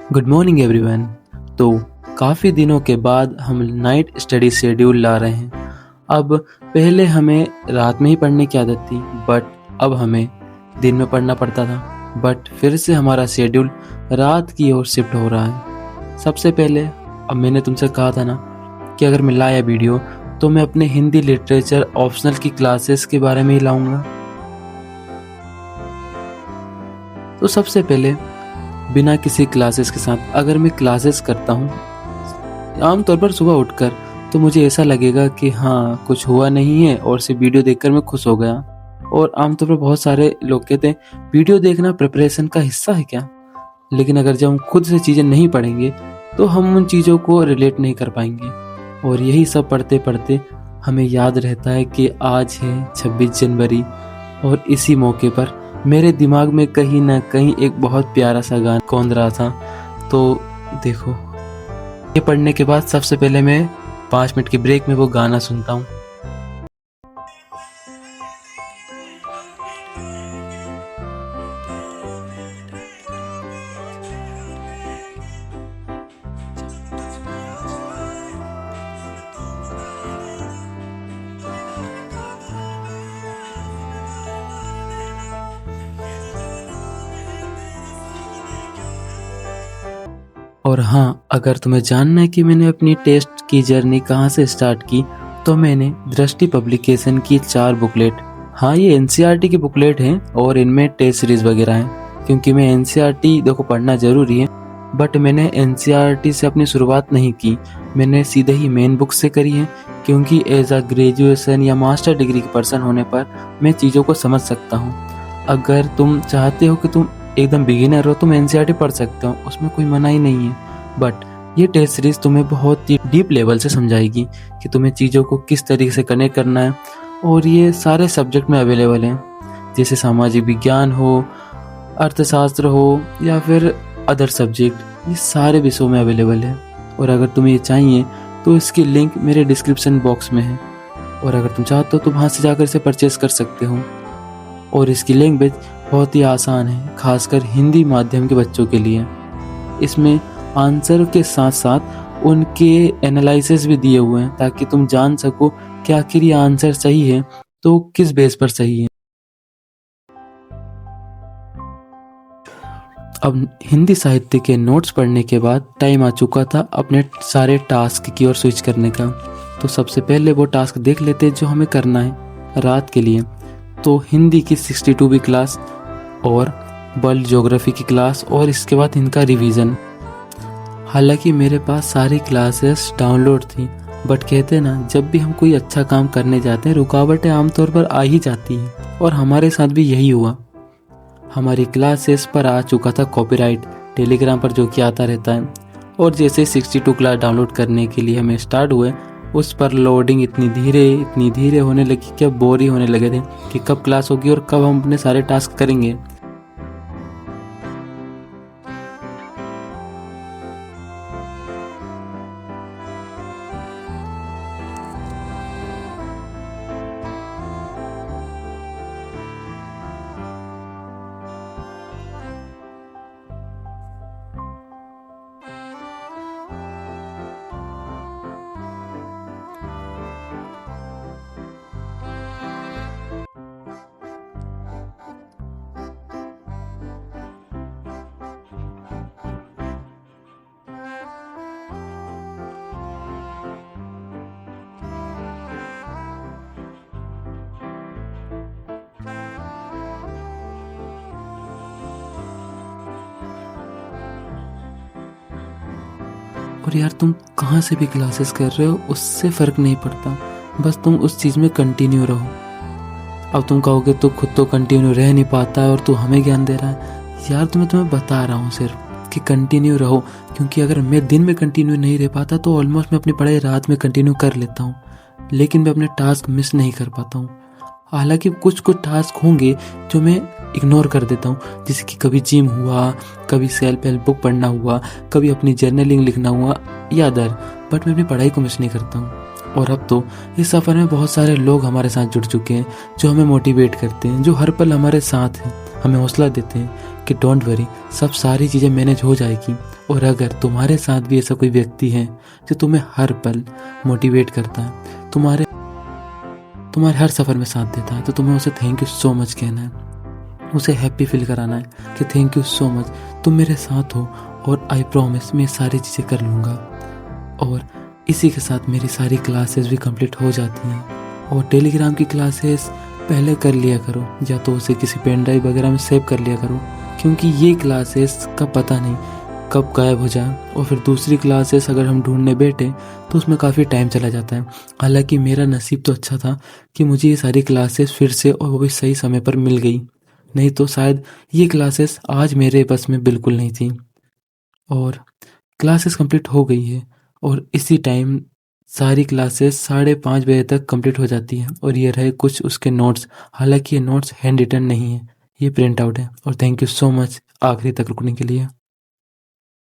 Good morning everyone. तो काफ़ी दिनों के बाद हम नाइट स्टडी शेड्यूल ला रहे हैं। अब पहले हमें रात में ही पढ़ने की आदत थी, बट अब हमें दिन में पढ़ना पड़ता था। बट फिर से हमारा शेड्यूल रात की ओर शिफ्ट हो रहा है। सबसे पहले अब मैंने तुमसे कहा था ना कि अगर मैं लाया वीडियो तो मैं अपने हिंदी लिटरेचर ऑप्शनल की क्लासेस के बारे में ही लाऊंगा। तो सबसे पहले बिना किसी क्लासेस के साथ अगर मैं क्लासेस करता हूँ आमतौर पर सुबह उठकर, तो मुझे ऐसा लगेगा कि हाँ कुछ हुआ नहीं है और सिर्फ वीडियो देखकर मैं खुश हो गया। और आमतौर पर बहुत सारे लोग कहते हैं वीडियो देखना प्रिपरेशन का हिस्सा है क्या। लेकिन अगर जब हम खुद से चीज़ें नहीं पढ़ेंगे तो हम उन चीज़ों को रिलेट नहीं कर पाएंगे। और यही सब पढ़ते पढ़ते हमें याद रहता है कि आज है 26 जनवरी और इसी मौके पर मेरे दिमाग में कहीं ना कहीं एक बहुत प्यारा सा गाना कौंध रहा था। तो देखो, ये पढ़ने के बाद सबसे पहले मैं 5 मिनट की ब्रेक में वो गाना सुनता हूँ। और हाँ, अगर तुम्हें जानना है कि मैंने अपनी टेस्ट की जर्नी कहाँ से स्टार्ट की, तो मैंने दृष्टि पब्लिकेशन की 4 बुकलेट, हाँ ये एनसीईआरटी की बुकलेट हैं और इनमें टेस्ट सीरीज वगैरह हैं। क्योंकि मैं एनसीईआरटी देखो पढ़ना जरूरी है, बट मैंने एनसीईआरटी से अपनी शुरुआत नहीं की, मैंने सीधे ही मेन बुक से करी है। क्योंकि एज अ ग्रेजुएशन या मास्टर डिग्री के पर्सन होने पर मैं चीज़ों को समझ सकता हूँ। अगर तुम चाहते हो कि तुम एकदम बिगिनर हो, तुम एनसीईआरटी पढ़ सकते हो, उसमें कोई मना ही नहीं है। बट ये टेस्ट सीरीज तुम्हें बहुत ही डीप लेवल से समझाएगी कि तुम्हें चीज़ों को किस तरीके से कनेक्ट करना है। और ये सारे सब्जेक्ट में अवेलेबल हैं, जैसे सामाजिक विज्ञान हो, अर्थशास्त्र हो या फिर अदर सब्जेक्ट, ये सारे विषयों में अवेलेबल है। और अगर तुम्हें ये चाहिए तो इसकी लिंक मेरे डिस्क्रिप्शन बॉक्स में है, और अगर तुम चाहते हो तो वहाँ से जाकर इसे परचेस कर सकते हो। और इसकी लैंग्वेज बहुत ही आसान है, खासकर हिंदी माध्यम के बच्चों के लिए। इसमें आंसर के साथ साथ उनके एनालिसिस भी दिए हुए हैं, ताकि तुम जान सको कि आखिर ये आंसर सही है तो किस बेस पर सही है। अब हिंदी साहित्य के नोट्स पढ़ने के बाद टाइम आ चुका था अपने सारे टास्क की ओर स्विच करने का। तो सबसे पहले वो टास्क देख लेते जो हमें करना है रात के लिए। तो हिंदी की 62वीं क्लास और वर्ल्ड ज्योग्राफी की क्लास, और इसके बाद इनका रिवीजन। हालांकि मेरे पास सारी क्लासेस डाउनलोड थी, बट कहते ना जब भी हम कोई अच्छा काम करने जाते हैं रुकावटें आमतौर पर आ ही जाती हैं, और हमारे साथ भी यही हुआ। हमारी क्लासेस पर आ चुका था कॉपीराइट टेलीग्राम पर, जो कि आता रहता है। और जैसे 62 क्लास डाउनलोड करने के लिए हमें स्टार्ट हुए, उस पर लोडिंग इतनी धीरे होने लगी कि अब बोर ही होने लगे थे कि कब क्लास होगी और कब हम अपने सारे टास्क करेंगे। और यार तुम कहाँ से भी क्लासेस कर रहे हो उससे फ़र्क नहीं पड़ता, बस तुम उस चीज़ में कंटिन्यू रहो। अब तुम कहोगे तो खुद तो कंटिन्यू रह नहीं पाता है और तू हमें ज्ञान दे रहा है। यार तुम्हें बता रहा हूँ सिर्फ कि कंटिन्यू रहो, क्योंकि अगर मैं दिन में कंटिन्यू नहीं रह पाता तो ऑलमोस्ट मैं अपनी पढ़ाई रात में कंटिन्यू कर लेता हूँ, लेकिन मैं अपने टास्क मिस नहीं कर पाता हूँ। हालांकि कुछ टास्क होंगे जो मैं इग्नोर कर देता हूँ, जैसे कि कभी जिम हुआ, कभी सेल्फ हेल्प बुक पढ़ना हुआ, कभी अपनी जर्नलिंग लिखना हुआ या अदर, बट मैं अपनी पढ़ाई को मिस नहीं करता हूँ। और अब तो इस सफ़र में बहुत सारे लोग हमारे साथ जुड़ चुके हैं जो हमें मोटिवेट करते हैं, जो हर पल हमारे साथ हैं। हमें हौसला देते हैं कि डोंट वरी, सब सारी चीज़ें मैनेज हो जाएगी। और अगर तुम्हारे साथ भी ऐसा कोई व्यक्ति है जो तुम्हें हर पल मोटिवेट करता है, तुम्हारे तुम्हारे हर सफ़र में साथ देता है, तो तुम्हें उसे थैंक यू सो मच कहना है, उसे हैप्पी फील कराना है कि थैंक यू सो मच, तुम मेरे साथ हो और आई प्रॉमिस मैं सारी चीज़ें कर लूँगा। और इसी के साथ मेरी सारी क्लासेस भी कंप्लीट हो जाती हैं। और टेलीग्राम की क्लासेस पहले कर लिया करो, या तो उसे किसी पेन ड्राइव वगैरह में सेव कर लिया करो, क्योंकि ये क्लासेस का पता नहीं कब गायब हो जाए। और फिर दूसरी क्लासेस अगर हम ढूंढने बैठे तो उसमें काफ़ी टाइम चला जाता है। हालांकि मेरा नसीब तो अच्छा था कि मुझे ये सारी क्लासेस फिर से और वो भी सही समय पर मिल गई, नहीं तो शायद ये क्लासेस आज मेरे बस में बिल्कुल नहीं थी। और क्लासेस कंप्लीट हो गई है और इसी टाइम सारी क्लासेस 5:30 बजे तक कंप्लीट हो जाती है। और ये रहे कुछ उसके नोट्स, हालांकि ये नोट्स हैंड रिटन नहीं है, ये प्रिंट आउट है। और थैंक यू सो मच आखिरी तक रुकने के लिए।